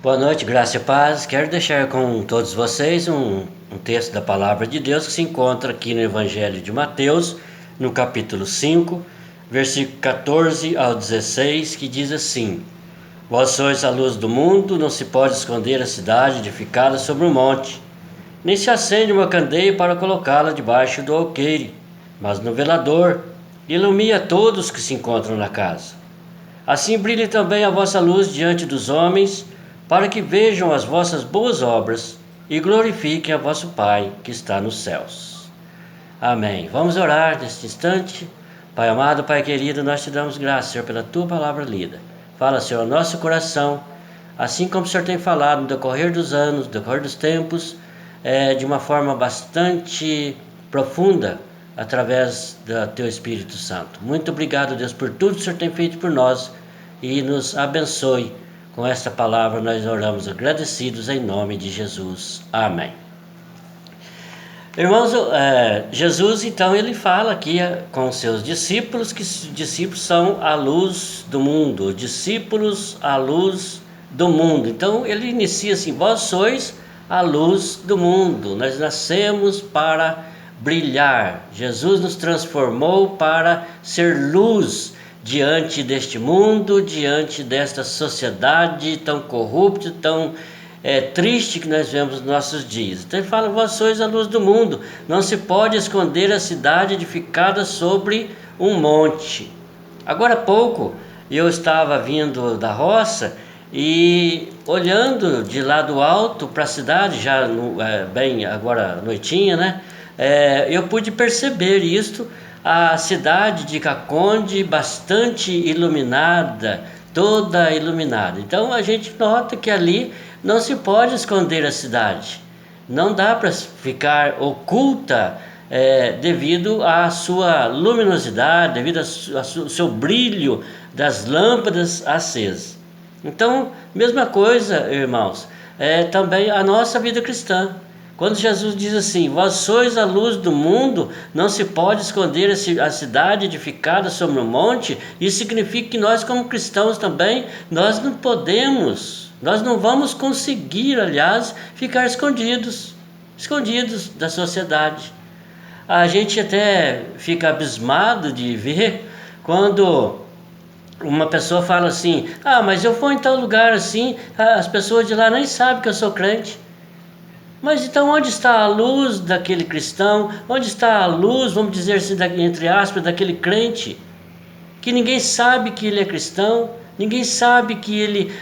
Boa noite, graça e paz. Quero deixar com todos vocês um texto da Palavra de Deus que se encontra aqui no Evangelho de Mateus, no capítulo 5, versículo 14 ao 16, que diz assim: Vós sois a luz do mundo, não se pode esconder a cidade edificada sobre um monte, nem se acende uma candeia para colocá-la debaixo do alqueire, mas no velador, e ilumina todos que se encontram na casa. Assim brilhe também a vossa luz diante dos homens, para que vejam as vossas boas obras e glorifiquem a vosso Pai que está nos céus. Amém. Vamos orar neste instante. Pai amado, Pai querido, nós te damos graças, Senhor, pela tua palavra lida. Fala, Senhor, ao nosso coração, assim como o Senhor tem falado no decorrer dos anos, no decorrer dos tempos, de uma forma bastante profunda, através do teu Espírito Santo. Muito obrigado, Deus, por tudo que o Senhor tem feito por nós, e nos abençoe. Com esta palavra nós oramos agradecidos em nome de Jesus. Amém. Irmãos, Jesus então ele fala aqui com seus discípulos, que os discípulos são a luz do mundo, discípulos a luz do mundo. Então ele inicia assim: vós sois a luz do mundo, nós nascemos para brilhar. Jesus nos transformou para ser luz diante deste mundo, diante desta sociedade tão corrupta, tão triste que nós vemos nos nossos dias. Então ele fala: vós sois a luz do mundo, não se pode esconder a cidade edificada sobre um monte. Agora há pouco eu estava vindo da roça e olhando de lá do alto para a cidade, já bem agora noitinha, né? Eu pude perceber isto, a cidade de Caconde bastante iluminada, toda iluminada. Então a gente nota que ali não se pode esconder a cidade, não dá para ficar oculta devido à sua luminosidade, devido ao seu brilho das lâmpadas acesas. Então, mesma coisa, irmãos, também a nossa vida cristã. Quando Jesus diz assim: vós sois a luz do mundo, não se pode esconder a cidade edificada sobre um monte, isso significa que nós como cristãos também, nós não podemos, nós não vamos conseguir, aliás, ficar escondidos da sociedade. A gente até fica abismado de ver quando uma pessoa fala assim: mas eu vou em tal lugar assim, as pessoas de lá nem sabem que eu sou crente. Mas então onde está a luz daquele cristão? Onde está a luz, vamos dizer assim, entre aspas, daquele crente? Que ninguém sabe que ele é cristão, ninguém sabe que ele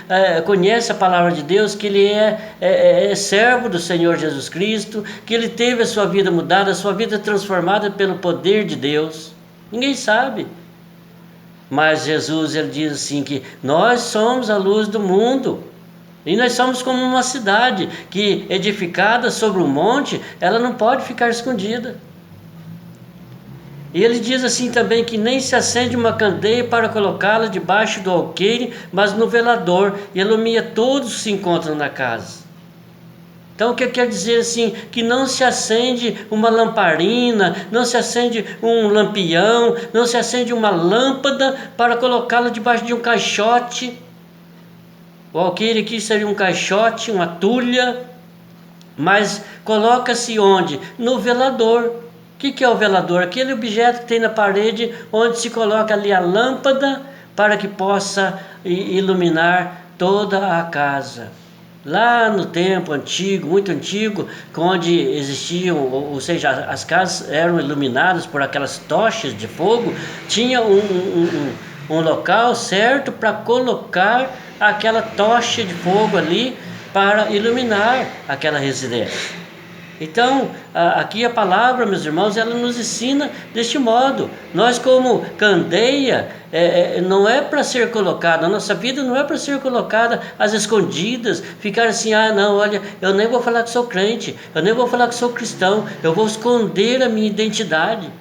conhece a palavra de Deus, que ele é servo do Senhor Jesus Cristo, que ele teve a sua vida mudada, a sua vida transformada pelo poder de Deus. Ninguém sabe. Mas Jesus ele diz assim que nós somos a luz do mundo. E nós somos como uma cidade que, edificada sobre um monte, ela não pode ficar escondida. E ele diz assim também que nem se acende uma candeia para colocá-la debaixo do alqueire, mas no velador, e ilumina todos que se encontram na casa. Então o que quer dizer assim? Que não se acende uma lamparina, não se acende um lampião, não se acende uma lâmpada para colocá-la debaixo de um caixote. O alqueire aqui seria um caixote, uma tulha, mas coloca-se onde? No velador. O que é o velador? Aquele objeto que tem na parede onde se coloca ali a lâmpada para que possa iluminar toda a casa. Lá no tempo antigo, muito antigo, onde existiam, ou seja, as casas eram iluminadas por aquelas tochas de fogo, tinha um local certo para colocar aquela tocha de fogo ali para iluminar aquela residência. Então, aqui a palavra, meus irmãos, ela nos ensina deste modo. Nós como candeia, não é para ser colocada, a nossa vida não é para ser colocada às escondidas, ficar assim: não, olha, eu nem vou falar que sou crente, eu nem vou falar que sou cristão, eu vou esconder a minha identidade.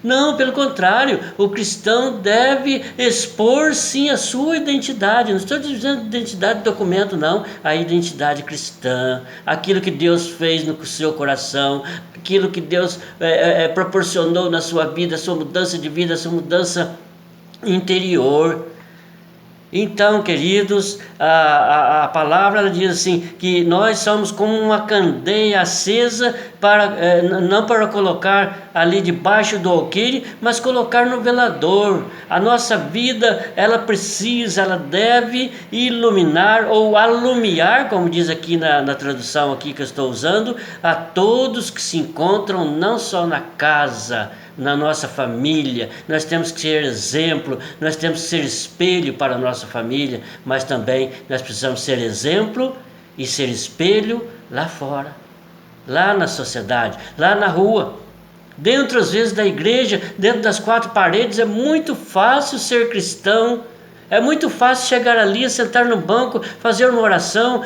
Não, pelo contrário, o cristão deve expor sim a sua identidade. Não estou dizendo identidade de documento, não. A identidade cristã, aquilo que Deus fez no seu coração, aquilo que Deus proporcionou na sua vida, a sua mudança de vida, a sua mudança interior. Então, queridos, a palavra ela diz assim, que nós somos como uma candeia acesa, não para colocar ali debaixo do alqueire, mas colocar no velador. A nossa vida, ela deve iluminar ou alumiar, como diz aqui na tradução aqui que eu estou usando, a todos que se encontram não só na casa, na nossa família. Nós temos que ser exemplo, nós temos que ser espelho para a nossa família, mas também nós precisamos ser exemplo e ser espelho lá fora, lá na sociedade, lá na rua. Dentro às vezes da igreja, dentro das quatro paredes, é muito fácil ser cristão. É muito fácil chegar ali, sentar no banco, fazer uma oração,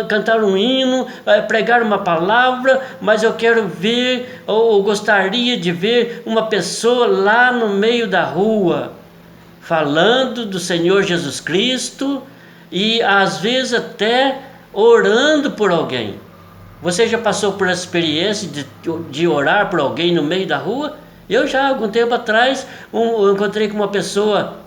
cantar um hino, pregar uma palavra, mas eu quero ver, ou gostaria de ver uma pessoa lá no meio da rua, falando do Senhor Jesus Cristo e às vezes até orando por alguém. Você já passou por essa experiência de orar por alguém no meio da rua? Eu já, algum tempo atrás, eu encontrei com uma pessoa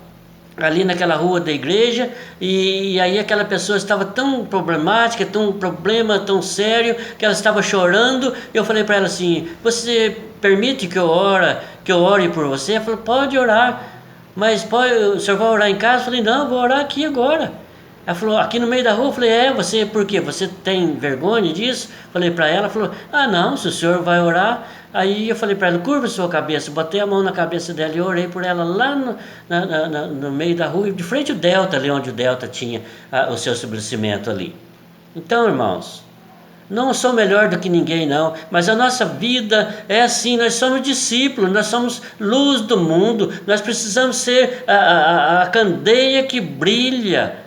ali naquela rua da igreja, e aí aquela pessoa estava tão problemática, um problema tão sério, que ela estava chorando. Eu falei para ela assim: você permite que eu ore por você? Ela falou: pode orar, mas o senhor vai orar em casa? Eu falei: não, vou orar aqui agora. Ela falou: aqui no meio da rua? Eu falei: você, por quê? Você tem vergonha disso? Falei para ela. Ela falou: não, se o senhor vai orar. Aí eu falei para ela: curva sua cabeça. Botei a mão na cabeça dela e orei por ela lá no meio da rua, de frente ao Delta, ali onde o Delta tinha o seu estabelecimento ali. Então, irmãos, não sou melhor do que ninguém não, mas a nossa vida é assim, nós somos discípulos, nós somos luz do mundo, nós precisamos ser a candeia que brilha.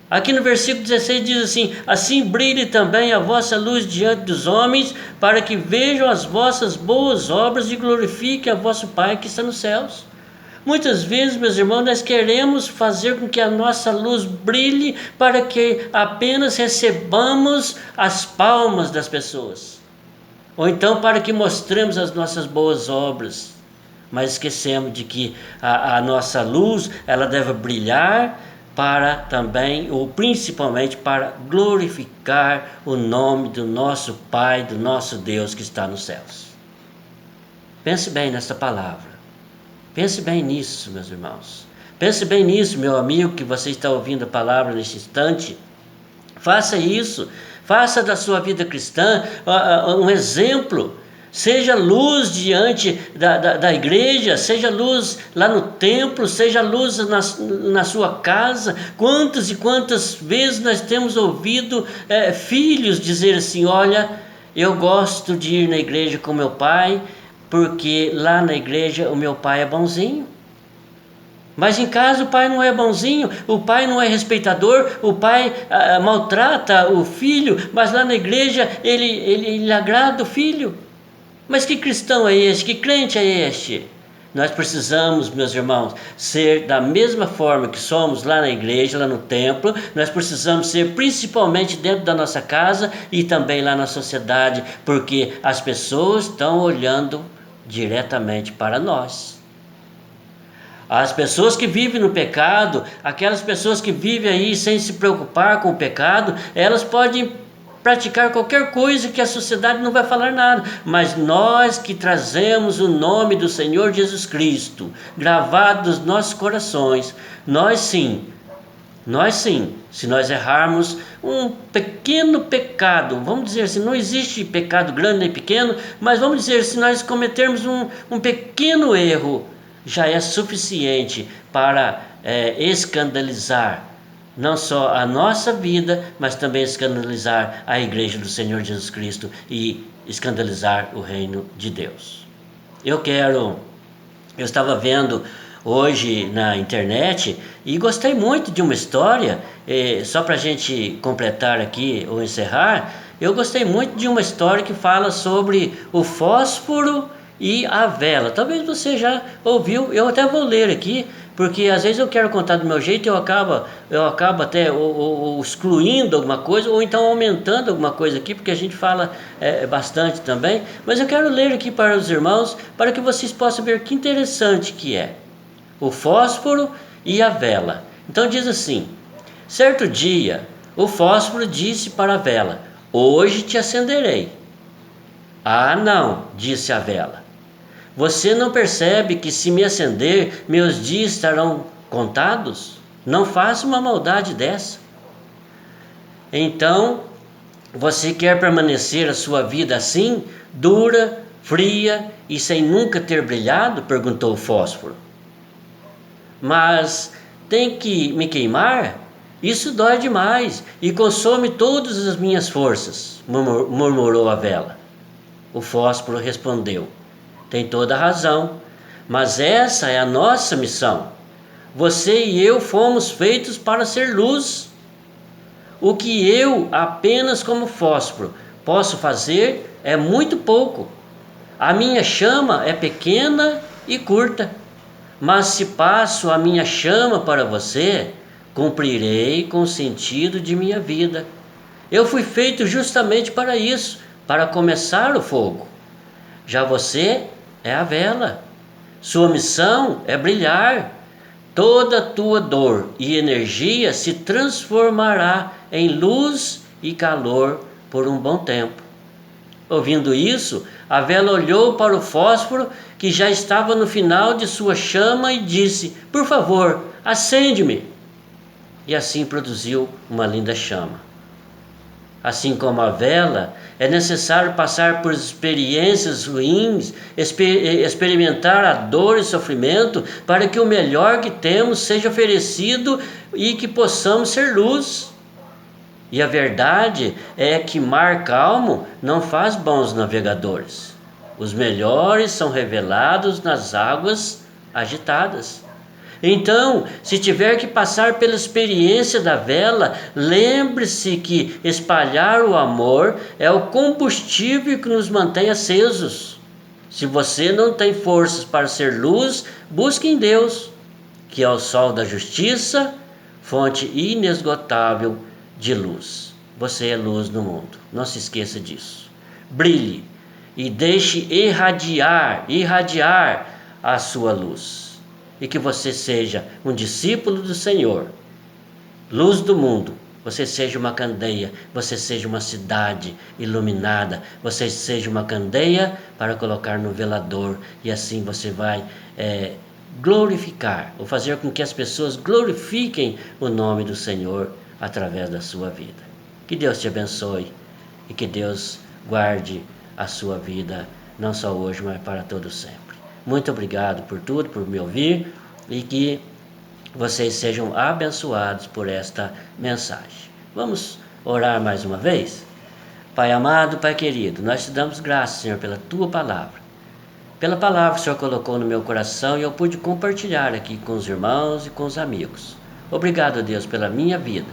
Aqui no versículo 16 diz assim: assim brilhe também a vossa luz diante dos homens, para que vejam as vossas boas obras e glorifiquem a vosso Pai que está nos céus. Muitas vezes, meus irmãos, nós queremos fazer com que a nossa luz brilhe para que apenas recebamos as palmas das pessoas, ou então para que mostremos as nossas boas obras, mas esquecemos de que a nossa luz ela deve brilhar para também, ou principalmente para glorificar o nome do nosso Pai, do nosso Deus que está nos céus. Pense bem nessa palavra. Pense bem nisso, meus irmãos. Pense bem nisso, meu amigo, que você está ouvindo a palavra neste instante. Faça isso. Faça da sua vida cristã um exemplo. Seja luz diante da igreja, seja luz lá no templo, seja luz na sua casa. Quantas e quantas vezes nós temos ouvido filhos dizer assim: olha, eu gosto de ir na igreja com meu pai, porque lá na igreja o meu pai é bonzinho. Mas em casa o pai não é bonzinho, o pai não é respeitador, o pai maltrata o filho, mas lá na igreja ele agrada o filho. Mas que cristão é este? Que crente é este? Nós precisamos, meus irmãos, ser da mesma forma que somos lá na igreja, lá no templo. Nós precisamos ser principalmente dentro da nossa casa e também lá na sociedade, porque as pessoas estão olhando diretamente para nós. As pessoas que vivem no pecado, aquelas pessoas que vivem aí sem se preocupar com o pecado, elas podem praticar qualquer coisa que a sociedade não vai falar nada, mas nós que trazemos o nome do Senhor Jesus Cristo gravado nos nossos corações, nós sim, se nós errarmos um pequeno pecado, vamos dizer assim, não existe pecado grande nem pequeno, mas vamos dizer, se nós cometermos um pequeno erro, já é suficiente para escandalizar não só a nossa vida, mas também escandalizar a igreja do Senhor Jesus Cristo e escandalizar o reino de Deus. Eu estava vendo hoje na internet e gostei muito de uma história, só para a gente completar aqui ou encerrar, eu gostei muito de uma história que fala sobre o fósforo e a vela. Talvez você já ouviu, eu até vou ler aqui, porque às vezes eu quero contar do meu jeito e eu acabo até ou excluindo alguma coisa, ou então aumentando alguma coisa aqui, porque a gente fala bastante também, mas eu quero ler aqui para os irmãos, para que vocês possam ver que interessante que é o fósforo e a vela. Então diz assim: certo dia, o fósforo disse para a vela: hoje te acenderei. Ah, não, disse a vela. Você não percebe que se me acender, meus dias estarão contados? Não faça uma maldade dessa. Então, você quer permanecer a sua vida assim, dura, fria e sem nunca ter brilhado? Perguntou o fósforo. Mas tem que me queimar? Isso dói demais e consome todas as minhas forças, murmurou a vela. O fósforo respondeu: tem toda a razão, mas essa é a nossa missão. Você e eu fomos feitos para ser luz. O que eu, apenas como fósforo, posso fazer é muito pouco. A minha chama é pequena e curta, mas se passo a minha chama para você, cumprirei com o sentido de minha vida. Eu fui feito justamente para isso, para começar o fogo. Já você é a vela. Sua missão é brilhar. Toda a tua dor e energia se transformará em luz e calor por um bom tempo. Ouvindo isso, a vela olhou para o fósforo que já estava no final de sua chama e disse: por favor, acende-me. E assim produziu uma linda chama. Assim como a vela, é necessário passar por experiências ruins, experimentar a dor e sofrimento, para que o melhor que temos seja oferecido e que possamos ser luz. E a verdade é que mar calmo não faz bons navegadores. Os melhores são revelados nas águas agitadas. Então, se tiver que passar pela experiência da vela, lembre-se que espalhar o amor é o combustível que nos mantém acesos. Se você não tem forças para ser luz, busque em Deus, que é o sol da justiça, fonte inesgotável de luz. Você é luz no mundo, não se esqueça disso. Brilhe e deixe irradiar a sua luz. E que você seja um discípulo do Senhor, luz do mundo. Você seja uma candeia, você seja uma cidade iluminada, você seja uma candeia para colocar no velador, e assim você vai glorificar, ou fazer com que as pessoas glorifiquem o nome do Senhor através da sua vida. Que Deus te abençoe e que Deus guarde a sua vida, não só hoje, mas para todo sempre. Muito obrigado por tudo, por me ouvir, e que vocês sejam abençoados por esta mensagem. Vamos orar mais uma vez? Pai amado, Pai querido, nós te damos graças, Senhor, pela Tua palavra. Pela palavra que o Senhor colocou no meu coração e eu pude compartilhar aqui com os irmãos e com os amigos. Obrigado, Deus, pela minha vida.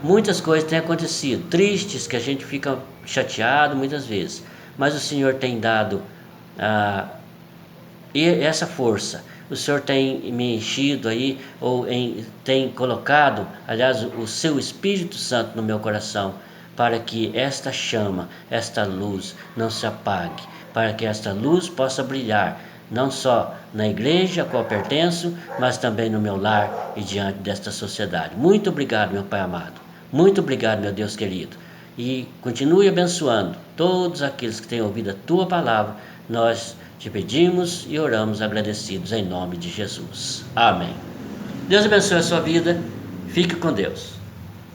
Muitas coisas têm acontecido, tristes, que a gente fica chateado muitas vezes, mas o Senhor tem dado essa força. O Senhor tem me enchido aí, tem colocado, aliás, o seu Espírito Santo no meu coração, para que esta chama, esta luz não se apague, para que esta luz possa brilhar, não só na igreja a qual pertenço, mas também no meu lar e diante desta sociedade. Muito obrigado, meu Pai amado. Muito obrigado, meu Deus querido. E continue abençoando todos aqueles que têm ouvido a Tua palavra. Nós te pedimos e oramos agradecidos em nome de Jesus. Amém. Deus abençoe a sua vida. Fique com Deus.